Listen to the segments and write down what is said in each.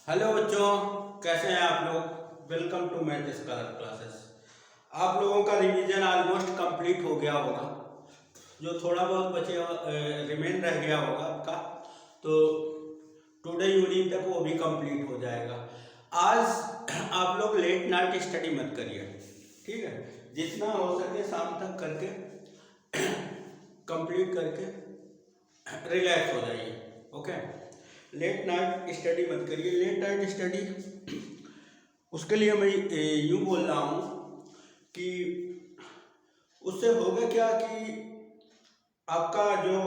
Hello बच्चों, कैसे हैं आप लोग। Welcome to math scholar classes. आप लोगों का रिवीजन ऑलमोस्ट कंप्लीट हो गया होगा। जो थोड़ा बहुत बचे रिमेन रह गया होगा आपका, तो टुडे इवनिंग तक वो भी कंप्लीट हो जाएगा। आज आप लोग लेट नाइट स्टडी मत करिए, ठीक है। जितना हो सके शाम तक करके कंप्लीट करके रिलैक्स हो जाइए, ओके। लेट नाइट स्टडी मत करिए। लेट नाइट स्टडी उसके लिए मैं यूँ बोल रहा हूँ कि उससे होगा क्या कि आपका जो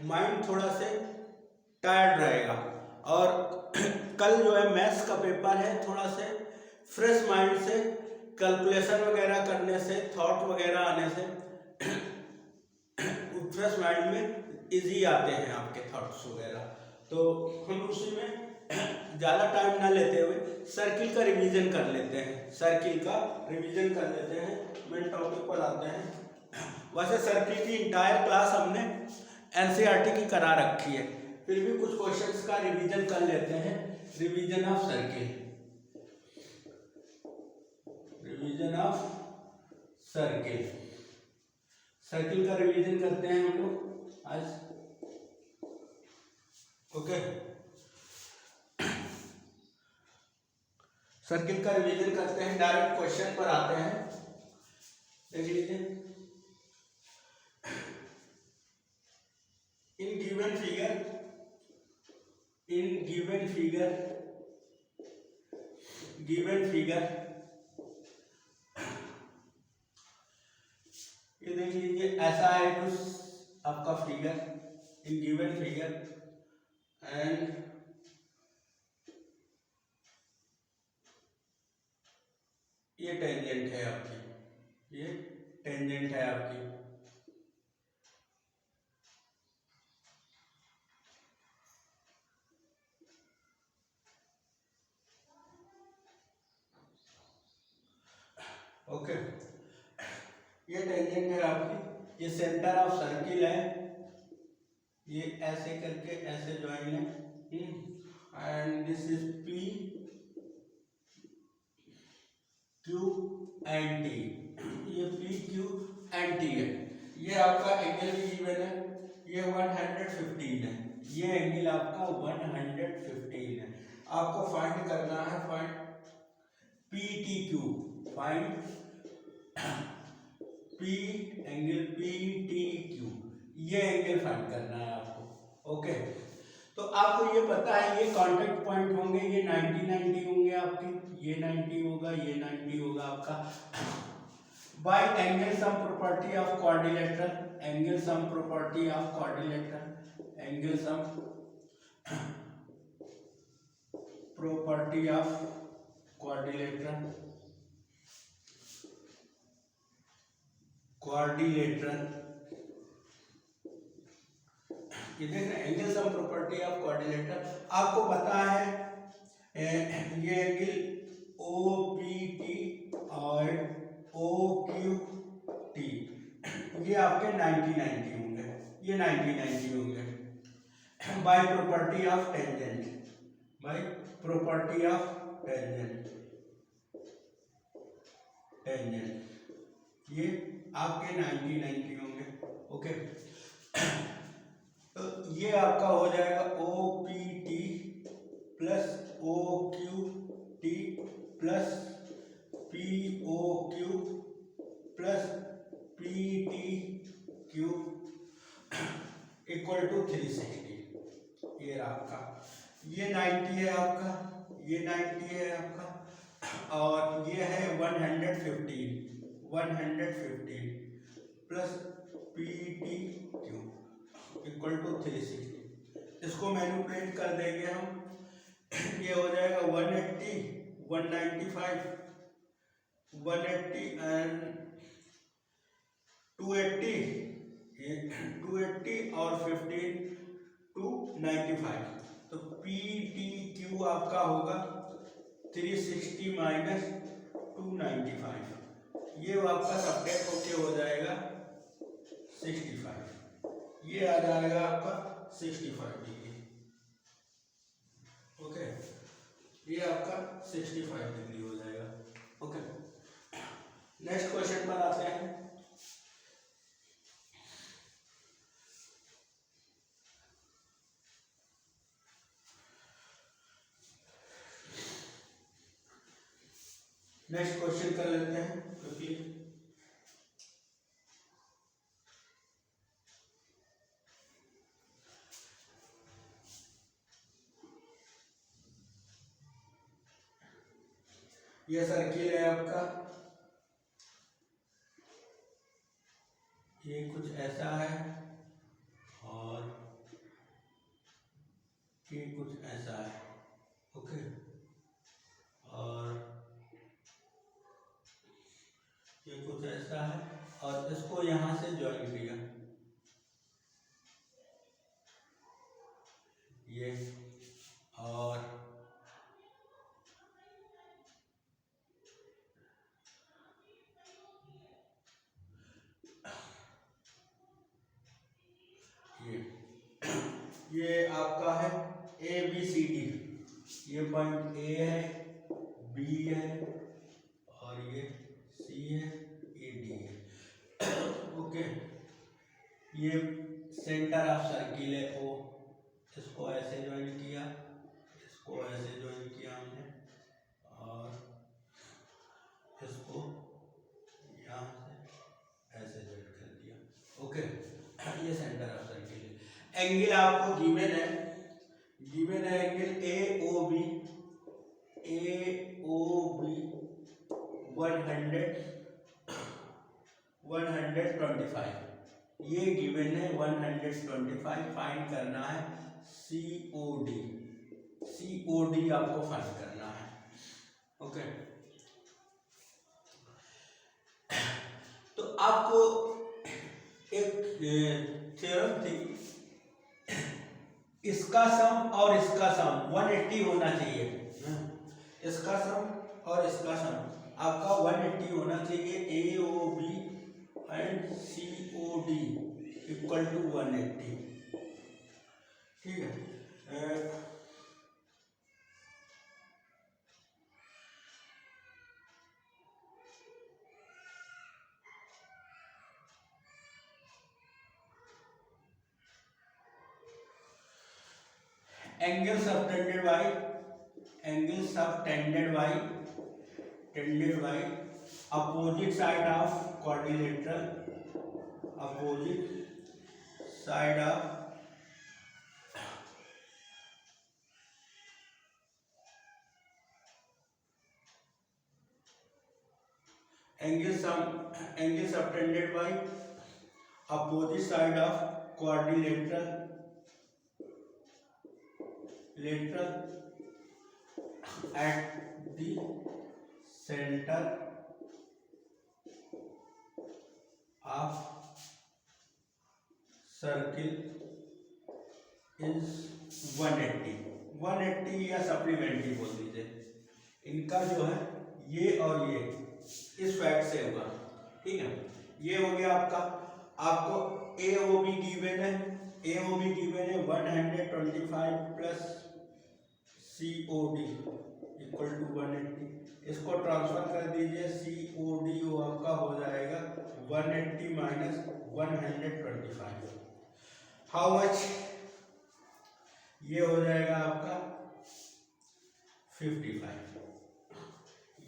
माइंड थोड़ा से टायर्ड रहेगा, और कल जो है मैथ्स का पेपर है, थोड़ा से फ्रेश माइंड से कैलकुलेशन वगैरह करने से, थॉट वगैरह आने से फ्रेश माइंड में इजी आते हैं आपके थॉट्स वगैरह। तो हम उसी में ज़्यादा टाइम ना लेते हुए सर्किल का रिवीजन कर लेते हैं। सर्किल का रिवीजन कर लेते हैं, मेन टॉपिक पर आते हैं। वैसे सर्किल की इंटायर क्लास हमने एनसीईआरटी की करा रखी है, फिर भी कुछ क्वेश्चंस का रिवीजन कर लेते हैं। Revision of circle, revision of circle, circle का रिवीजन करते हैं हम लोग आज, ओके। सर्किल का रिवीजन करते हैं, डायरेक्ट क्वेश्चन पर आते हैं। देख लीजिए, in given figure, in given figure, given figure, ये देख लीजिए, ऐसा है कुछ आपका figure, in given figure, and ये टेंजेंट है आपकी, ये टेंजेंट है आपकी। ओके, ये टेंजेंट है आपकी, ये सेंटर ऑफ सर्किल है, ये ऐसे करके ऐसे ज्वाइन है, and this is P Q and T, ये पी क्यू एंड टी है। ये आपका एंगल भी गिवन है, ये 115 है, ये एंगल आपका 115 है। आपको फाइंड करना है, find P T Q, find P angle P T Q, ये एंगल फाइंड करना है आपको, ओके। तो आपको ये पता है ये कांटेक्ट पॉइंट होंगे, ये 90 होंगे आपके, ये 90 होगा, ये 90 होगा आपका। Bye angle sum property of quadrilateral, angle sum property of quadrilateral, angle sum property of quadrilateral, quadrilateral, ये देख रहे हैं angle sum property of quadrilateral. आपको पता है ये एंगल ओ पी टी और ओ क्यू टी, ये आपके 90 होंगे, ये 90 होंगे। By property of tangent, by property of tangent, tangent, ये आपके 90 होंगे, ओके। तो ये आपका हो जाएगा O P T plus O Q T plus P O Q plus P T Q equal to 360। ये आपका, ये 90 है आपका, ये 90 है आपका, और ये है 115 plus P T Q equal to 360। इसको मैनिपुलेट कर देंगे हम, ये हो जाएगा 180, 195, 180 एंड 280, ये 280 और 15 295। तो पी टी क्यू आपका होगा 360 माइनस 295, ये आपका सब्ट्रैक्ट होके हो जाएगा 65, ये आ जाएगा आपका 65 डिग्री। ओके, ये आपका 65 डिग्री हो जाएगा। ओके, नेक्स्ट क्वेश्चन पर आते हैं। नेक्स्ट क्वेश्चन कर लेते हैं क्योंकि ये सर्किल है आपका, ये कुछ ऐसा है और ये कुछ ऐसा है। ओके, और ये कुछ ऐसा है और इसको यहां से ज्वाइन किया, ये, और ये आपका है ए बी सी डी। ये पॉइंट ए है, बी है और ये सी है, ये डी है। ओके, ये सेंटर ऑफ सर्किल है ओ, इसको ऐसे ज्वाइन किया, इसको ऐसे ज्वाइन किया हमने और इसको यहाँ से ऐसे ज्वाइन कर दिया। ओके, ये सेंटर ऑफ सर्किल है। एंगल आपको गिवन है एंगल ए ओ बी 125, ये गिवन है 125। फाइंड करना है COD आपको फाइंड करना है। ओके, तो आपको एक थ्योरम थी, इसका सम और इसका सम 180 होना चाहिए। इसका सम और इसका सम आपका 180 होना चाहिए। AOB and COD equal to 180। ठीक है, angle subtended by opposite side of quadrilateral, angle subtended by opposite side of quadrilateral at the center of circle is 180 या सप्लीमेंट्री बोल दीजिए। इनका जो है ये और ये इस फैक्ट से होगा। ठीक है, ये हो गया आपको AOB गिवन है 125 प्लस COD इक्वल टू 180। इसको ट्रांसफर कर दीजिए, COD वो आपका हो जाएगा 180 माइनस 125। How much? ये हो जाएगा आपका 55।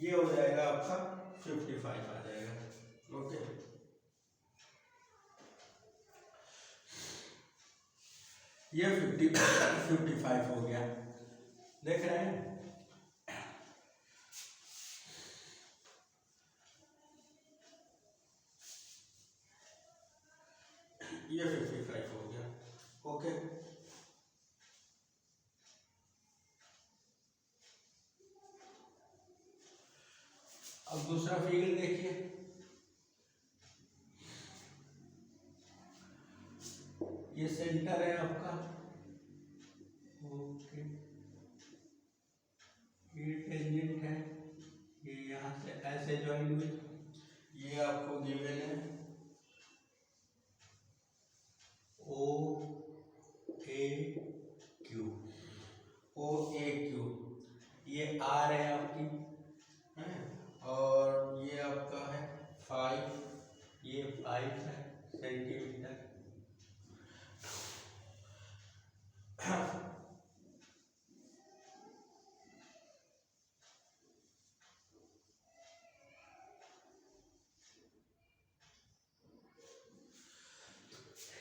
ये हो जाएगा आपका 55 आ जाएगा। ओके, ये 55 हो गया, देख रहे हैं। ये 55 हो गया। ओके, अब दूसरा फिगर देखिए। ये सेंटर है आपका। ओके, ये टेंजेंट है, ये यहाँ से ऐसे ज्वाइन हुई। ये आपको गिवन है OAQ ओ ए क्यू, ये आर है आपकी है, और ये आपका है 5, ये 5 है सेंटीमीटर।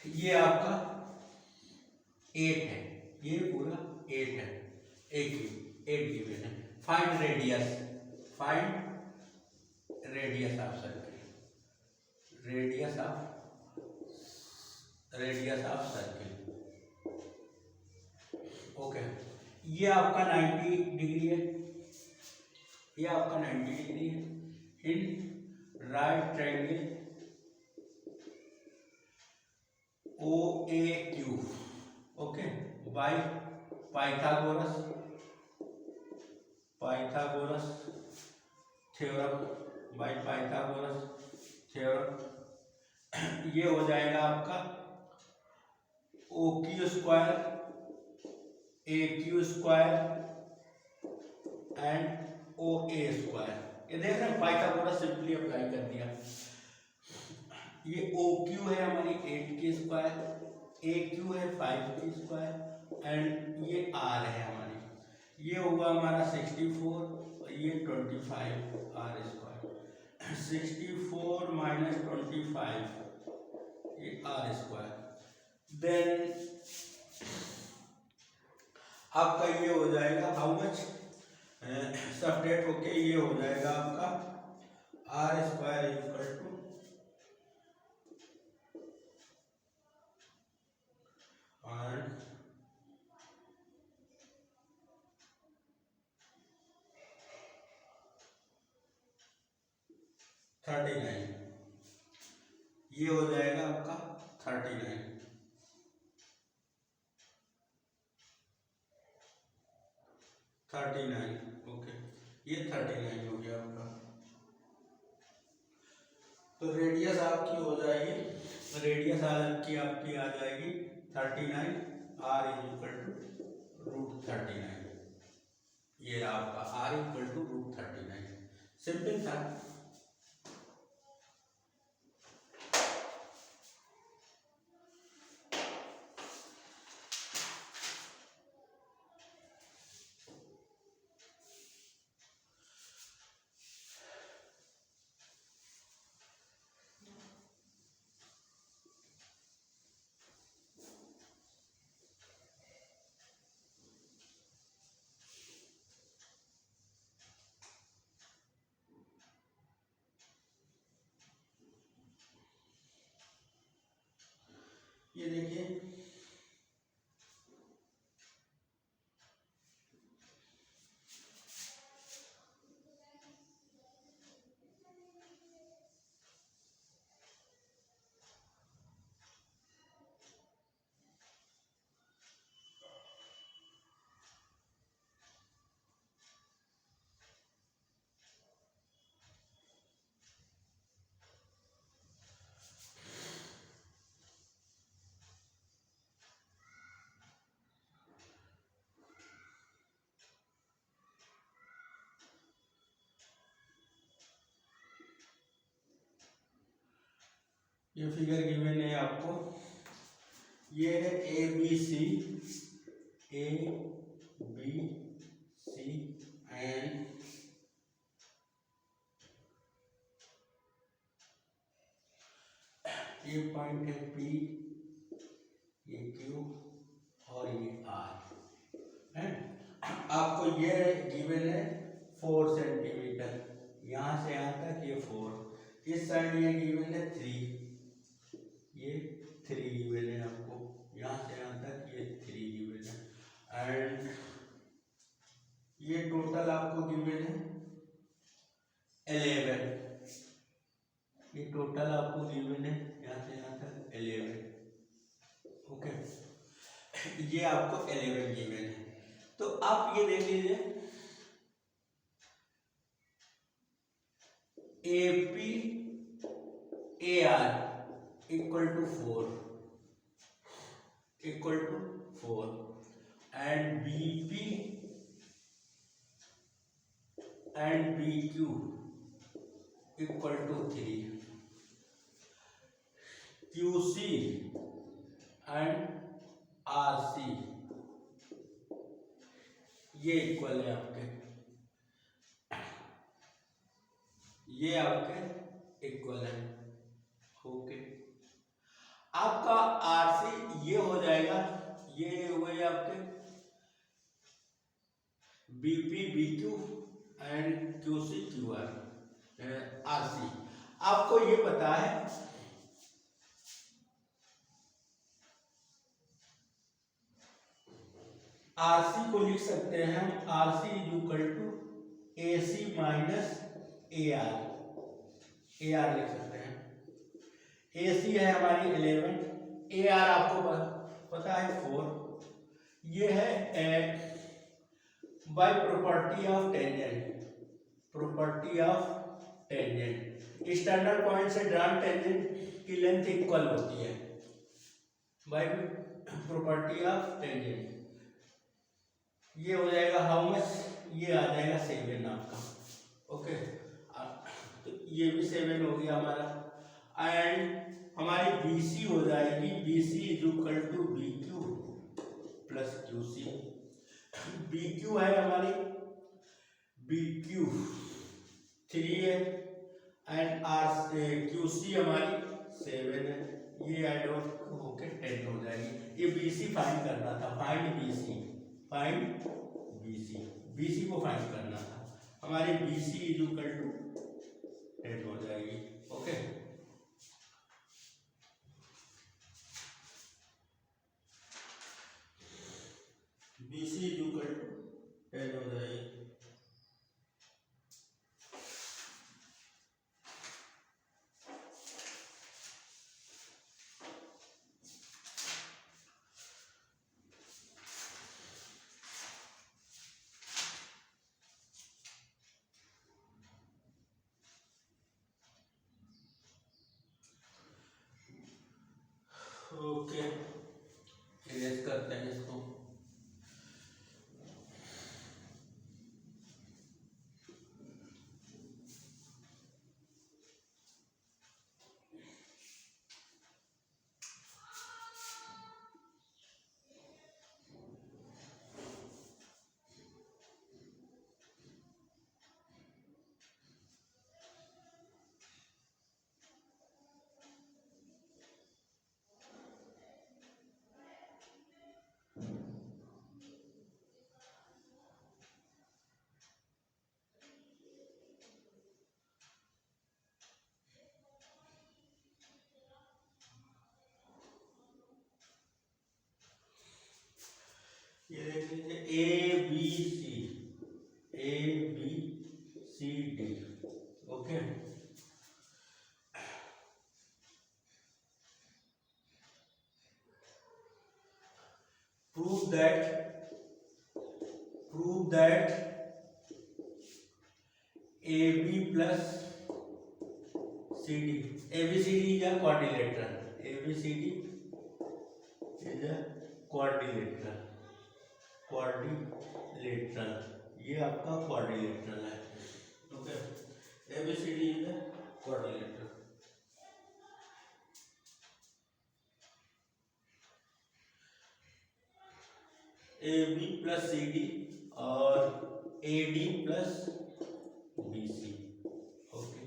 ये आपका 8 है, ये पूरा 8 है, 8 गिवन है। Find radius, find radius of circle, radius of circle. Okay, ये आपका 90 डिग्री है, ये आपका 90 डिग्री है in right triangle O A Q. Okay, by Pythagoras theorem, by Pythagoras theorem ये हो जाएगा आपका O Q square A Q square and O A square. ये देख रहे हैं, पाइथागोरस सिंपली अप्लाई कर दिया। ये ओ क्यू है हमारी 8 की स्क्वायर, ए क्यू है 5 की स्क्वायर एंड ये आर है हमारी, ये होगा हमारा 64, ये 25 आर स्क्वायर, 64 माइनस 25 ये आर स्क्वायर। देन आपका ये हो जाएगा हाउ मच, सब्ट्रैक्ट होके ये हो जाएगा आपका आर स्क्वायर इक्वल टू 39, ये हो जाएगा आपका 39, 39। ओके, ये 39 हो गया आपका। तो रेडियस आपकी हो जाएगी, रेडियस आपकी आ जाएगी 39, R is equal to root 39। ये आपका R equal to root 39, simple था। ये देखिए, ये फिगर गिवन है आपको, ये है ए बी सी एंड ये पॉइंट है पी, ये क्यू और ये आर है। आपको ये गिवन है 4 सेंटीमीटर, यहाँ से यहाँ तक ये 4, इस साइड ये गिवन है 3, ये 3 गिवन है आपको, यहाँ से यहाँ तक ये 3 गिवन है एंड ये टोटल आपको गिवन है 11, ये टोटल आपको गिवन है यहाँ से यहाँ तक 11। ओके, ये आपको 11 गिवन है। तो आप ये देख लीजिए, A P A R equal to 4, and BP and BQ equal to 3, QC and RC ये इक्वल है आपके, ये आपके इक्वल है। ओके, आपका आरसी ये हो जाएगा, ये हुए आपके BP BQ and QC QR RC. आपको ये पता है आरसी को लिख सकते हैं हम, RC is equal to AC minus AR, AR लिख सकते हैं। एसी है हमारी 11, एआर आपको पता है 4, ये है by property of tangent, property of tangent, standard point से ड्रॉन टेंजेंट की लेंथ इक्वल होती है बाय प्रॉपर्टी ऑफ टेंजेंट। ये हो जाएगा हाउ मच, ये आ जाएगा 7 आपका। ओके, तो ये भी 7 हो गया हमारा। एंड हमारी BC हो जाएगी, BC is equal to BQ plus QC। BQ है हमारी, BQ 3 है एंड QC हमारी 7 है, ये ऐड होके 10 हो जाएगी। ये BC फाइंड करना था, find BC, find BC, BC को फाइंड करना था। हमारी BC इज इक्वल टू 10 हो जाएगी। Okay, BC is equal to 10 हो जाएगी। ओके, इरेज करते हैं इसको। ये देख लीजिए ABCD। Okay, prove that AB plus CD, ABCD is a quadrilateral, ABCD is a quadrilateral, quadrilateral, ये आपका क्वाड्रिलेटरल है। Okay, ABCD is a quadrilateral. AB plus CD और AD प्लस BC। ओके,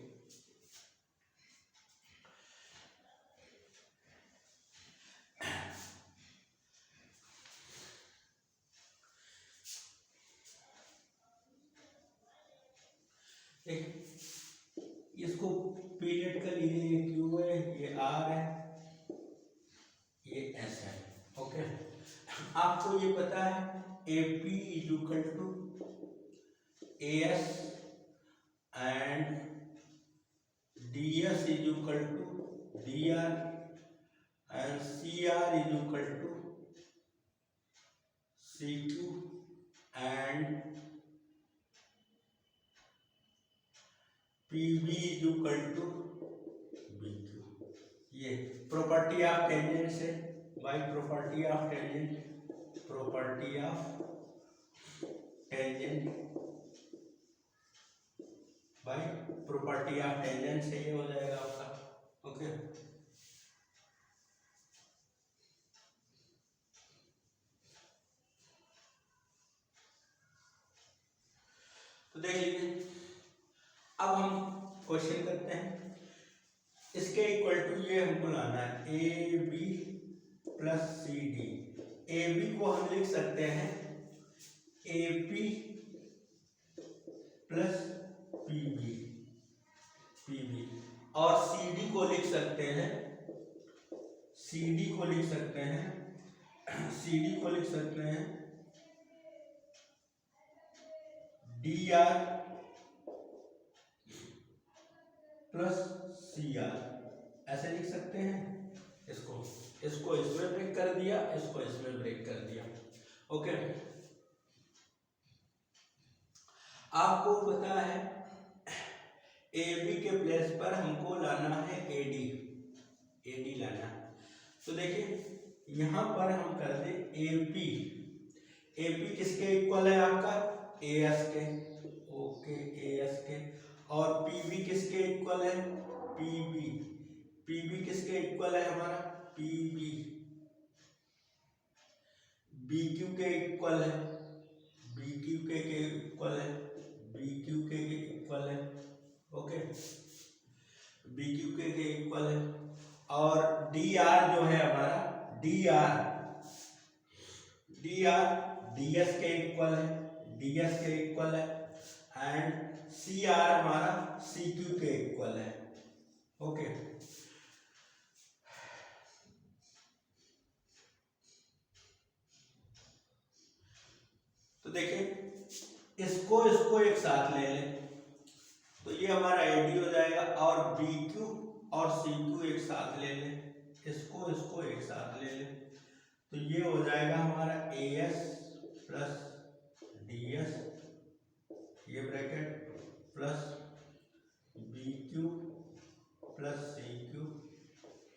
इसको पीरियड का लीजिए, ये Q है, ये R है, ये S है। ओके, आपको ये पता है AP is equal to AS and DS is equal to DR and CR is equal to CQ and PB is equal to BQ। ये प्रॉपर्टी ऑफ टेंजेंट से, by property of tangent, property of tangent by property of tangent से ये हो जाएगा आपका। Okay, तो देख लीजिए, अब हम क्वेश्चन करते हैं। इसके इक्वल टू ये हमको लाना है A B plus C D. A B को हम लिख सकते हैं A P plus P B, P B, और सी डी को लिख सकते हैं, सी डी को लिख सकते हैं, सी डी को लिख सकते हैं D R plus C R, ऐसे लिख सकते हैं। इसको इसको इसमें ब्रेक कर दिया, इसको इसमें ब्रेक कर दिया। ओके, आपको पता है ए बी के प्लेस पर हमको लाना है ए डी, ए डी लाना है। तो देखिए यहां पर हम कर दे ए पी, ए पी किसके इक्वल है आपका ए एस के, ओके ए एस के, और पी बी किसके इक्वल है पी बी, पी बी किसके इक्वल है हमारा पी बी, बी क्यू के इक्वल है, बी क्यू के इक्वल है, बी क्यू के इक्वल है। ओके, बी क्यू के इक्वल है, और डी आर जो है हमारा D R, D R D S के इक्वल है, डी एस के इक्वल है, एंड सी आर हमारा सी क्यू के इक्वल है। ओके, तो देखिए इसको इसको एक साथ ले लें तो ये हमारा एडी हो जाएगा, और बी क्यू और सी क्यू एक साथ ले लें, इसको इसको एक साथ ले लें तो ये हो जाएगा हमारा A S plus D S, ये bracket plus B Q plus C Q,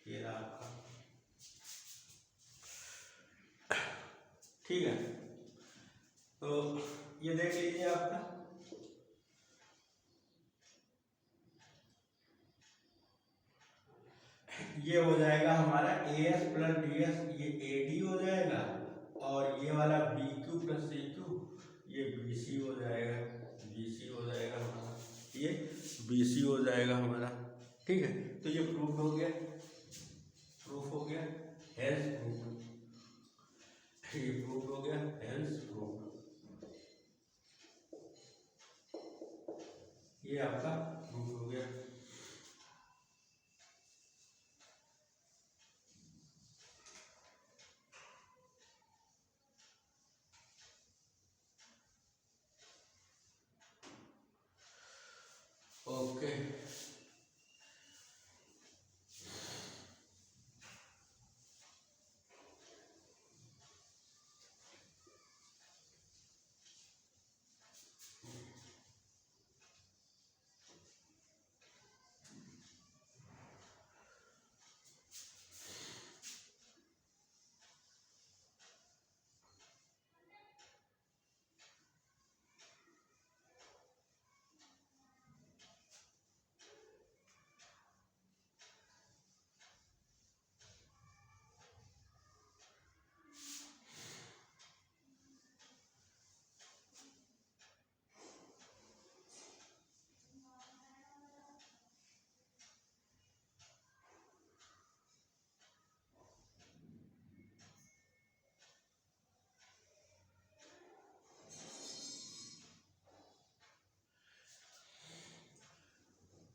ये रहा आपका। ठीक है, तो ये देख लीजिए आपका, ये हो जाएगा हमारा A S plus D S, ये ए डी हो जाएगा, और ये वाला B Q plus C Q ये बी सी हो जाएगा, बी सी हो जाएगा हमारा, ये बी सी हो जाएगा हमारा। ठीक है, तो ये प्रूफ हो गया, प्रूफ हो गया, हेंस प्रूफ, ये प्रूफ हो गया, हेंस प्रूफ, ये आपका प्रूफ हो गया। ओके,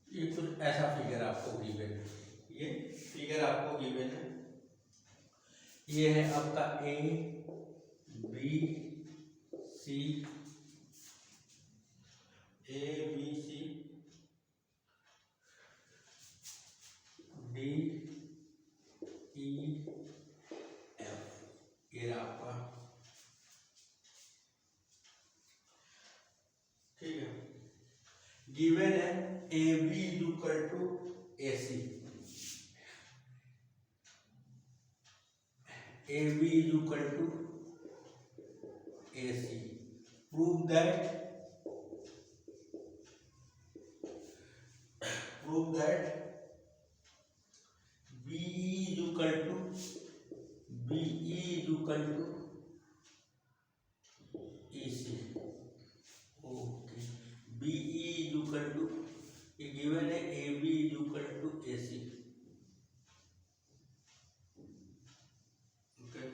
ये कुछ ऐसा फिगर आपको गिवन है, ये फिगर आपको गिवन है, ये है आपका A B C, A B C D E F, ये आपका। ठीक है, गिवन है A B equal to A C, A B equal to that BE is equal to AC. Okay, BE is equal to, ये given है AB is equal to AC. Okay,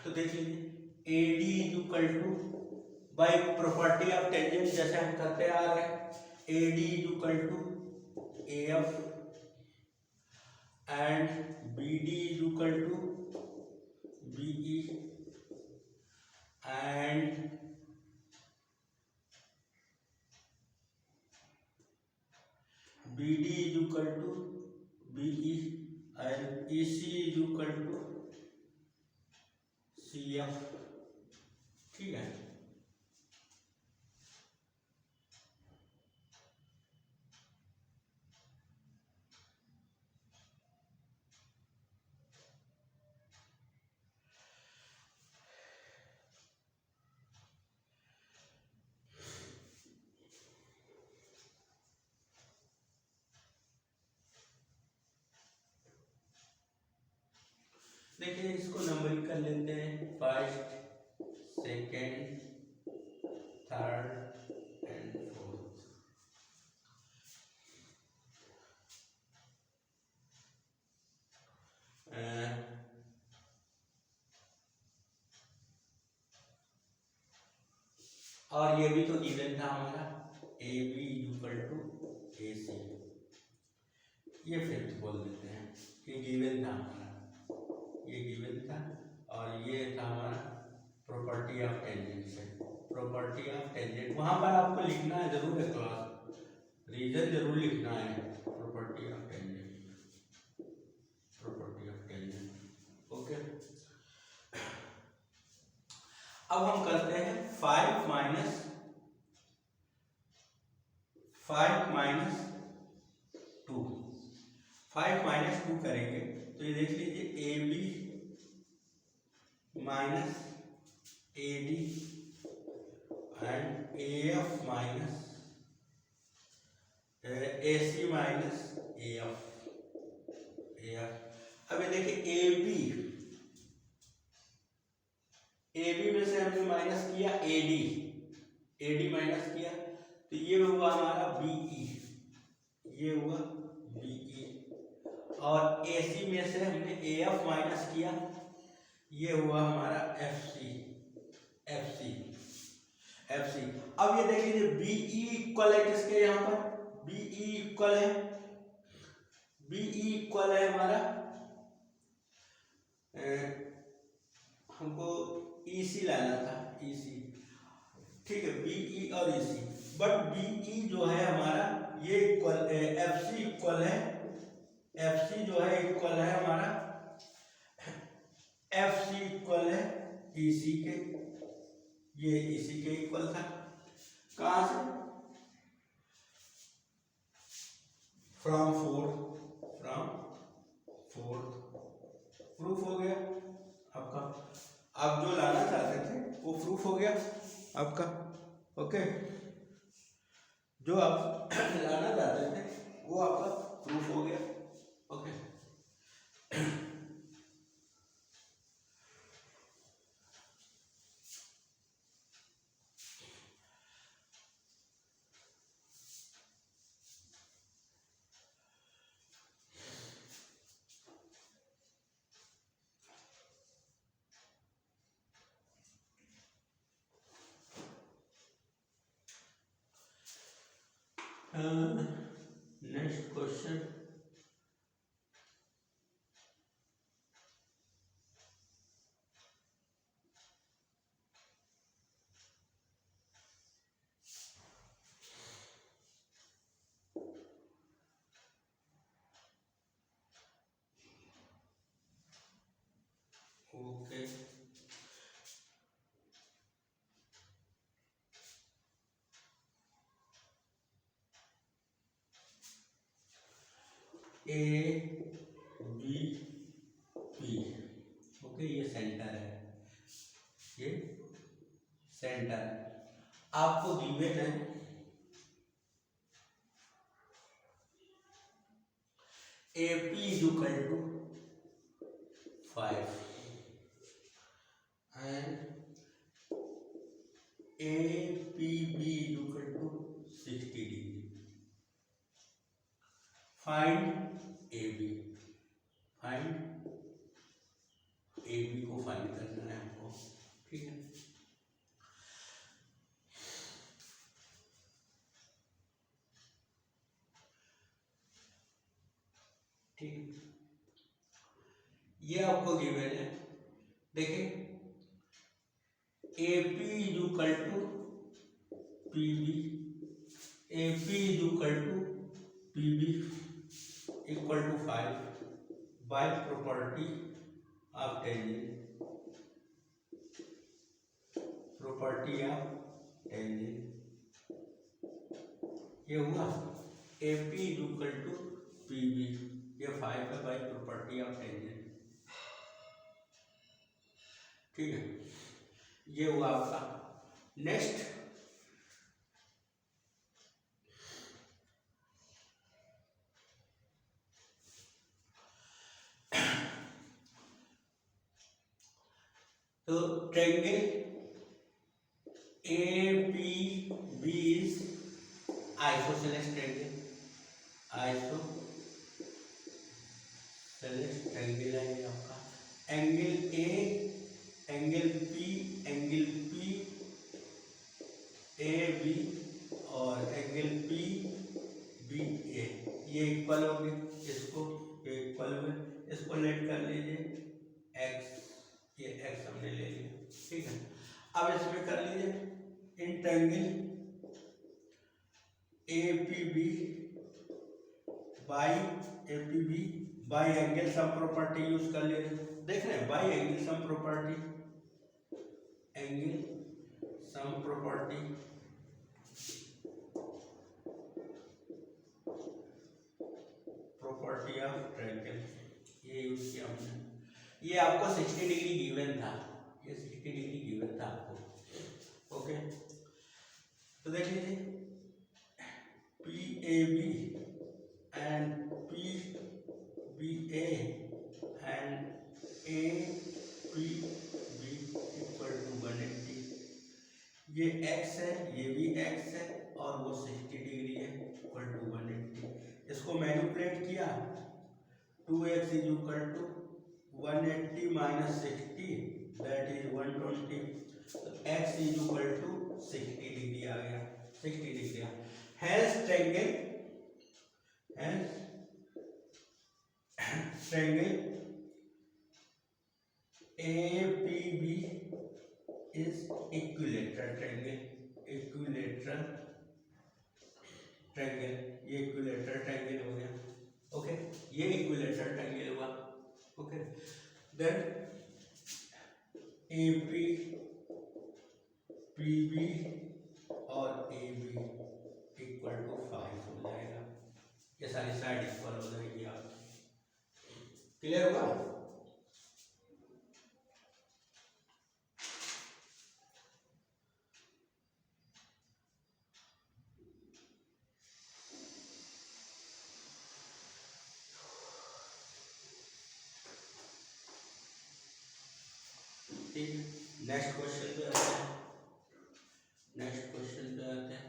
तो देख लीजिए AD is equal to, by property of tangent जैसे हम करते आ रहे हैं, AD is equal to AF and BD is equal to BE and BD is equal to BE and EC is equal to CF. ठीक है, देखिए इसको numbering कर लेते हैं, first, second, third and fourth. और ये भी तो गिवन था हमारा, ए B equal to A C, ये फिफ्थ बोल देते हैं, ये गिवन था हमारा, ये गिवन था और ये था हमारा प्रॉपर्टी ऑफ टेंजेंट से। प्रॉपर्टी ऑफ टेंजेंट वहां पर आपको लिखना है जरूर है, क्लास रीजन जरूर लिखना है, property of tangent, property of tangent. Okay, अब हम करते हैं 5 माइनस 2, 5 माइनस 2 करेंगे तो ये देख लीजिए A B minus A D and A F minus A C minus A F. अब ये देखिए ए बी में से हमने माइनस किया ए डी माइनस किया तो ये हुआ हमारा बीई, ये हुआ बीई, और ए सी में से हमने ए एफ माइनस किया, ये हुआ हमारा एफ सी। अब ये देख लीजिए बीई इक्वल है किसके, यहाँ पर बीई इक्वल है हमारा, हमको ईसी लाना था, ईसी, ठीक है, बीई और ईसी, बट बीई जो है हमारा ये इक्वल, एफसी इक्वल है, एफसी जो है इक्वल है हमारा, एफसी इक्वल है ईसी के, ये ईसी के इक्वल था, कहां से, फ्रॉम फोर्थ, प्रूफ हो गया आपका, आप जो लाना चाहते थे वो प्रूफ हो गया आपका। ओके, जो आप लाना चाहते थे वो आपका प्रूफ हो गया। Okay, next question, okay, A B P, okay, okay, ये सेंटर है, ये सेंटर। आपको गिवन है AP equal to 5 and APB equal to 60 degree. Find AB, find AB को फाइंड करना है आपको, ठीक है। ठीक, ये आपको गिवन है। देखिए AP equal to PB, AP equal to PB इक्वल to 5 by property of tangent, property of tangent. ये हुआ AP इक्वल टू PB, ये 5 है बाय प्रॉपर्टी ऑफ टेंजेंट, ठीक है। ये हुआ आपका। नेक्स्ट तो triangle APB is isosceles triangle, isosceles triangle है ये आपका। Angle A, angle P, angle PAB और एंगल PBA ये इक्वल हो गए, इसको ये इक्वल हुए, इसको लेट कर लीजिए x, ये x हमने ले लिया, ठीक है। अब इसमें कर लीजिए in triangle APB by angle sum property use कर लीजिए। देख रहे हैं by angle sum property, angle sum property of triangle, ये यूज किया हमने। ये आपको 60 डिग्री गिवन था, ये 60 डिग्री गिवन था आपको, ओके। तो देख लीजिए PAB and PBA and APB equal to 180। ये x है, ये भी x है और वो 60 डिग्री है, इक्वल टू 180। इसको मैनिपुलेट किया, 2x is equal to 180 minus 60 that is 120, तो x is equal to 60 degree आ गया, 60 degree. Hence triangle APB is equilateral triangle, equilateral triangle, ये इक्विलैटरल ट्रायंगल हो गया, ओके। ये इक्विलैटरल ट्रायंगल हुआ, ओके। देन AP, PB और AB इक्वल टू 5 हो जाएगा, ये सारी साइड इक्वल हो जाएगी आपकी, क्लियर हुआ। नेक्स्ट क्वेश्चन पे आते हैं, नेक्स्ट क्वेश्चन पे आते हैं।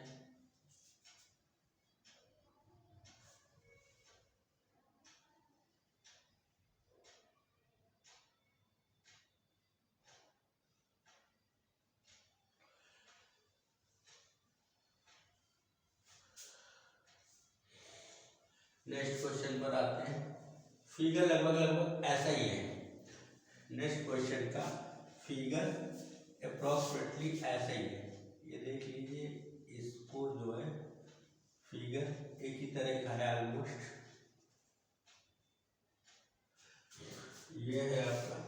नेक्स्ट क्वेश्चन पर आते हैं। फिगर लगभग ऐसा ही है, नेक्स्ट क्वेश्चन का फिगर अप्रोक्सीमेटली ऐसा ही है। ये देख लीजिए, इसको जो है फिगर एक ही तरह का है ऑलमोस्ट। ये है आपका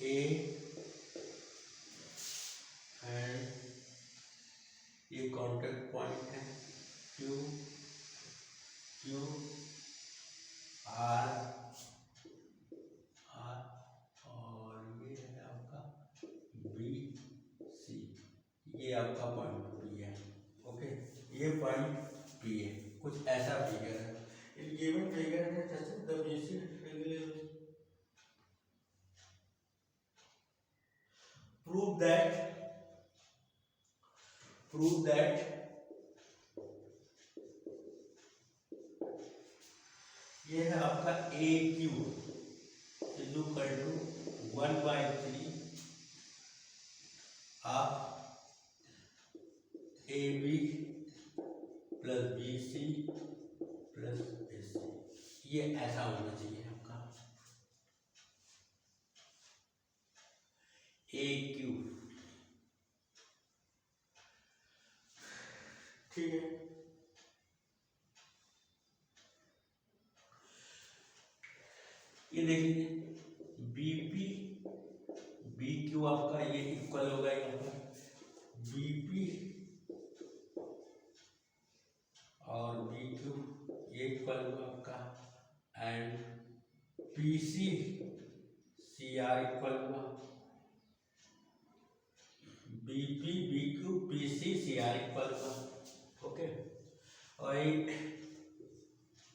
A एंड ये कॉन्टेक्ट पॉइंट है Q आपका पॉइंट पी है। ओके, ये पॉइंट पी है, कुछ ऐसा फिगर है। इन गिवन फिगर है जैसे द बेसिक prove that ये है आपका A Q is equal to 1/3 of A B plus B C plus A C. ये ऐसा होना चाहिए आपका ए क्यू। ठीक है, ये देखिए बीपी बी क्यू आपका ये इक्वल होगा यहाँ पर बीपी और बी क्यू ये इक्वल होगा आपका and PC C R equal होगा BP B Q PC C R equal होगा। ओके, और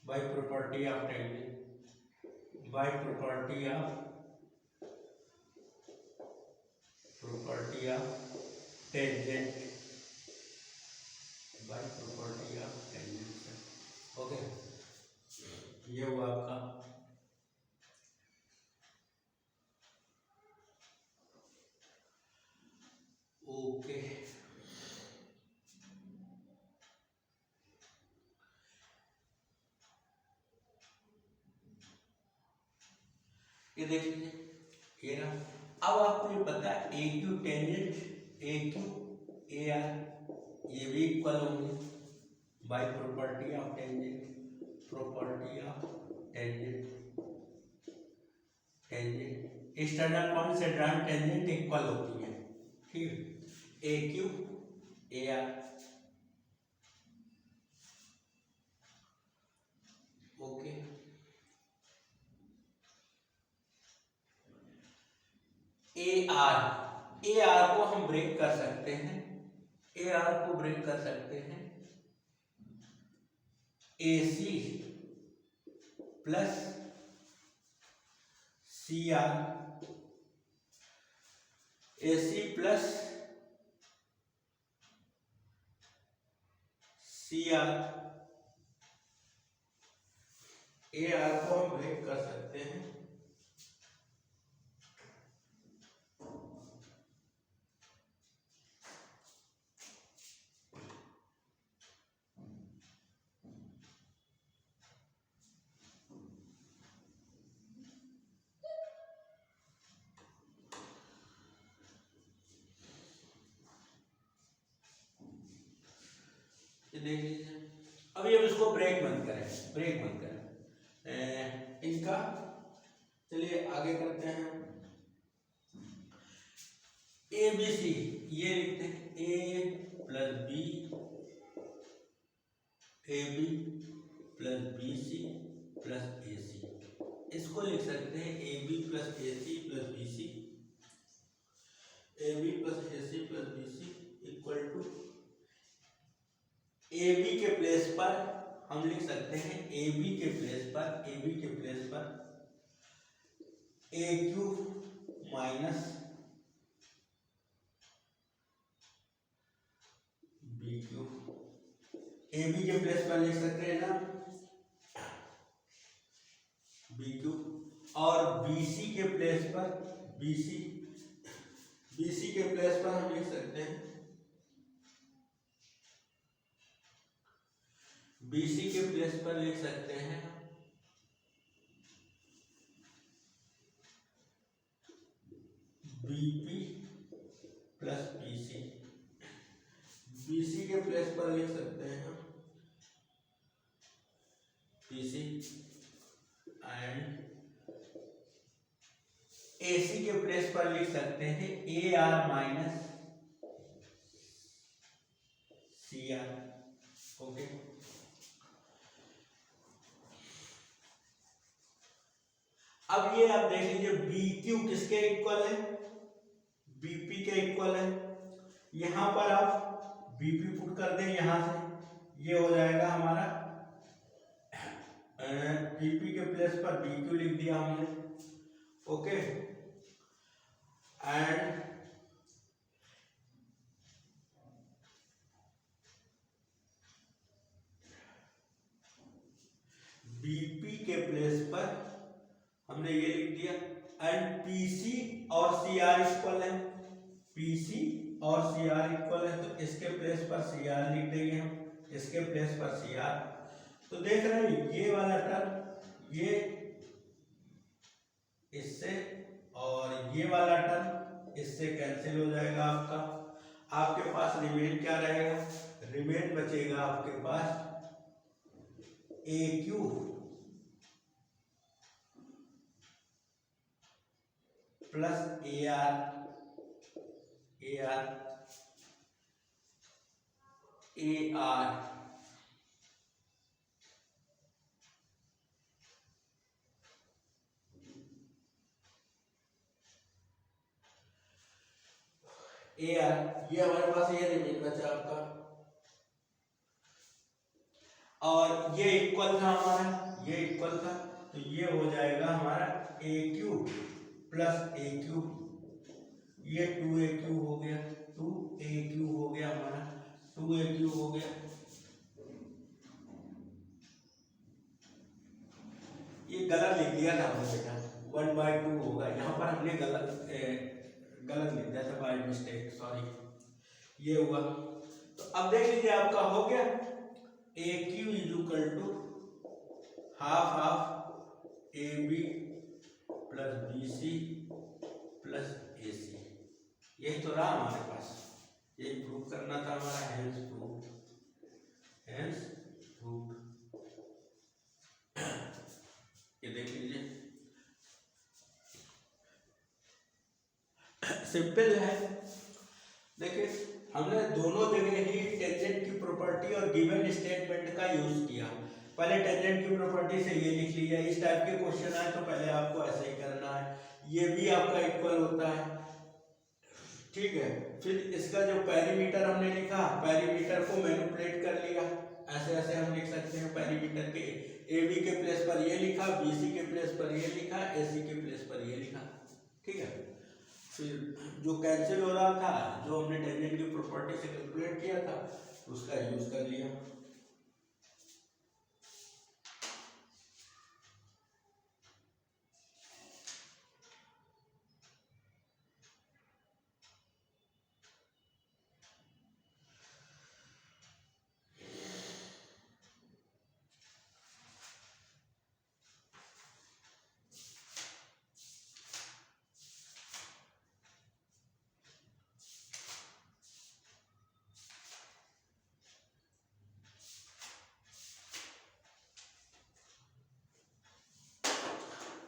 by property of tangent by property of tangent by property of tangent। Okay, ये हुआ आपका ओके। ये देखिए ये ना, अब आपको ये पता है A Q tangent A Q A R ये भी इक्वल होंगे by property of tangent tangent external point से ड्राइंग टेंजेंट इक्वल होती है। ठीक, A Q A R. Okay, A R को हम ब्रेक कर सकते हैं, ए आर को ब्रेक कर सकते हैं A C plus C R, A C plus C R, A R को हम ब्रेक कर सकते हैं देख लीजिए। अभी हम इसको ब्रेक बंद करें इनका। चलिए आगे करते हैं। ए बी सी ये लिखते हैं A plus B A B plus B C plus A C. इसको लिख सकते हैं A B plus A C plus B C, A B plus A C plus B C equal to A B के place पर हम लिख सकते हैं ए बी के प्लेस पर A Q minus B Q. A B के place पर लिख सकते हैं ना बी क्यू, और बी सी के प्लेस पर बी सी के प्लेस पर हम लिख सकते हैं BC के प्लेस पर लिख सकते हैं BP प्लस PC, BC के प्लेस पर लिख सकते हैं PC एंड AC के प्लेस पर लिख सकते हैं AR माइनस CR। ओके, अब ये आप देख लीजिए BQ किसके इक्वल है, BP के इक्वल है। यहाँ पर आप बीपी पुट कर दें, यहाँ से ये हो जाएगा हमारा बीपी के प्लेस पर बीक्यू लिख दिया हमने। ओके, एंड बीपी के प्लेस पर हमने ये लिख दिया, एंड पीसी और सीआर इक्वल है, पीसी और सीआर इक्वल है, तो इसके प्लेस पर सीआर लिख देंगे हम, इसके प्लेस पर सीआर। तो देख रहे हैं ये वाला टर्म ये इससे और ये वाला टर्म इससे कैंसिल हो जाएगा आपका। आपके पास रिमेन क्या रहेगा, रिमेन बचेगा आपके पास A Q plus A R A R A R A R, ये हमारे पास ये रिमेन बचा आपका, और ये इक्वल था हमारा, ये इक्वल था, तो ये हो जाएगा हमारा ए क्यू प्लस ए क्यू, ये 2AQ हो गया, 2AQ हो गया हमारा, 2AQ हो गया। ये गलत लिख दिया था हमने बेटा, 1/2 होगा, यहाँ पर हमने गलत लिख दिया था बाय मिस्टेक, सॉरी, ये हुआ। तो अब देख लीजिए आपका हो गया AQ equal to half half AB plus BC plus AC, यही तो रहा हमारे पास, ये प्रूफ करना था हमारा, हेंस प्रूफ, हेंस प्रूफ। ये देख लीजिए सिंपल है। देखिए हमने दोनों जगह ही टेंजेंट की प्रॉपर्टी और गिवन स्टेटमेंट का यूज किया। पहले टेंजेंट की प्रॉपर्टी से ये लिख लिया, इस टाइप के क्वेश्चन आए तो पहले आपको ऐसे ही करना है, ये भी आपका इक्वल होता है, ठीक है। फिर इसका जो पेरीमीटर हमने लिखा, पेरीमीटर को मैनिपुलेट कर लिया, ऐसे ऐसे हम लिख सकते हैं, पेरीमीटर के AB के प्लेस पर ये लिखा, BC के प्लेस पर ये लिखा, AC के प्लेस पर ये लिखा, ठीक है। फिर जो कैंसिल हो रहा था, जो हमने टेंजेंट की प्रॉपर्टी से कैलकुलेट किया था, उसका यूज कर लिया।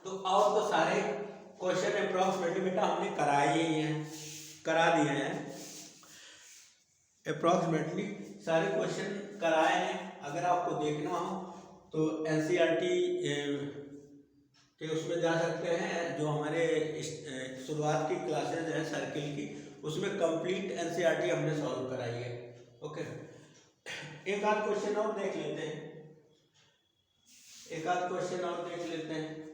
तो और तो सारे क्वेश्चन अप्रोक्सीमेटली बेटा हमने कराए ही हैं, करा दिए हैं, अप्रोक्सीमेटली सारे क्वेश्चन कराए हैं। अगर आपको देखना हो तो NCERT के उसमें जा सकते हैं, जो हमारे शुरुआत की क्लासेज हैं सर्किल की, उसमें कंप्लीट NCERT हमने सॉल्व कराई है। ओके, एक आध क्वेश्चन और देख लेते हैं, एक आध क्वेश्चन और देख लेते हैं,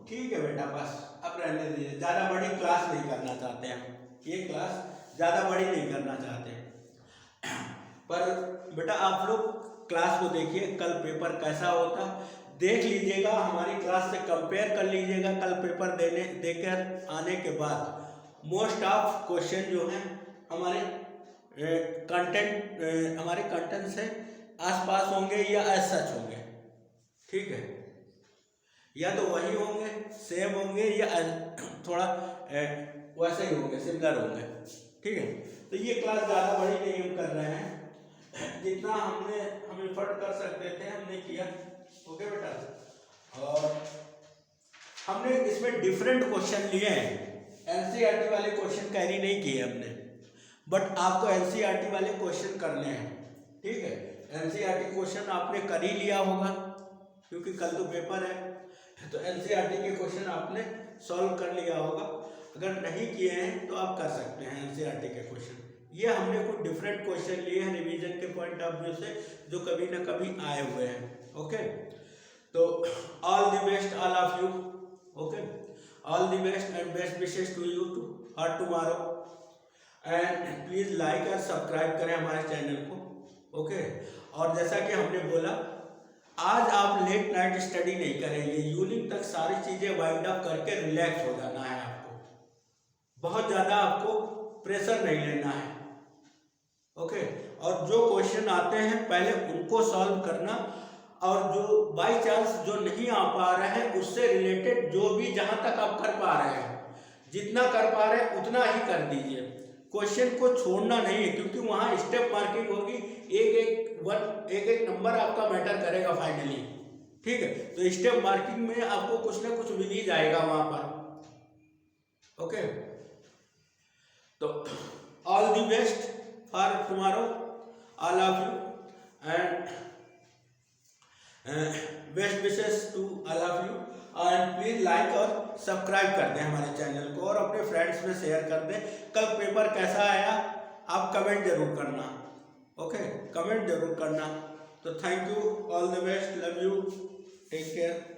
ठीक है बेटा। बस अब रहने दीजिए, ज़्यादा बड़ी क्लास नहीं करना चाहते हम, ये क्लास ज़्यादा बड़ी नहीं करना चाहते, पर बेटा आप लोग क्लास को देखिए, कल पेपर कैसा होता देख लीजिएगा, हमारी क्लास से कंपेयर कर लीजिएगा। कल पेपर देकर आने के बाद मोस्ट ऑफ क्वेश्चन जो हैं हमारे कंटेंट से आसपास होंगे या एज सच होंगे, ठीक है, या तो वही होंगे, सेम होंगे, या थोड़ा वैसे ही होंगे, सिमिलर होंगे, ठीक है। तो ये क्लास ज़्यादा बड़ी नहीं हम कर रहे हैं, जितना हम एफर्ट कर सकते थे हमने किया। ओके बेटा, और हमने इसमें डिफरेंट क्वेश्चन लिए हैं, NCERT वाले क्वेश्चन कैरी नहीं किए हमने, बट आपको NCERT वाले क्वेश्चन करने हैं, ठीक है। NCERT क्वेश्चन आपने कर ही लिया होगा, क्योंकि कल तो पेपर है, तो NCERT के क्वेश्चन आपने सॉल्व कर लिया होगा। अगर नहीं किए हैं तो आप कर सकते हैं एनसीईआरटी के क्वेश्चन। ये हमने कुछ डिफरेंट क्वेश्चन लिए हैं रिवीजन के पॉइंट ऑफ व्यू से, जो कभी ना कभी आए हुए हैं। ओके, तो all the best all of you. Okay, all the best and best wishes to you too for tomorrow, and please like और सब्सक्राइब करें हमारे चैनल को। ओके, और जैसा कि हमने बोला, आज आप लेट नाइट स्टडी नहीं करेंगे, इवनिंग तक सारी चीजें वाइंड अप करके रिलैक्स हो जाना है आपको, बहुत ज्यादा आपको प्रेशर नहीं लेना है। ओके, और जो क्वेश्चन आते हैं पहले उनको सॉल्व करना, और जो बाई चांस जो नहीं आ पा रहे हैं उससे रिलेटेड जो भी जहां तक आप कर पा रहे हैं, जितना कर पा रहे हैं उतना ही कर दीजिए, क्वेश्चन को छोड़ना नहीं है, क्योंकि वहां स्टेप मार्किंग होगी, एक एक नंबर आपका मैटर करेगा फाइनली। ठीक है, तो स्टेप मार्किंग में आपको कुछ ना कुछ मिल ही जाएगा वहां पर। ओके, तो all the best for tomorrow all of you, and best wishes to all of you, and please like और सब्सक्राइब कर दें हमारे चैनल को, और अपने फ्रेंड्स में शेयर कर दें। कल पेपर कैसा आया आप कमेंट जरूर करना। ओके, कमेंट जरूर करना। तो thank you, all the best, love you, take care.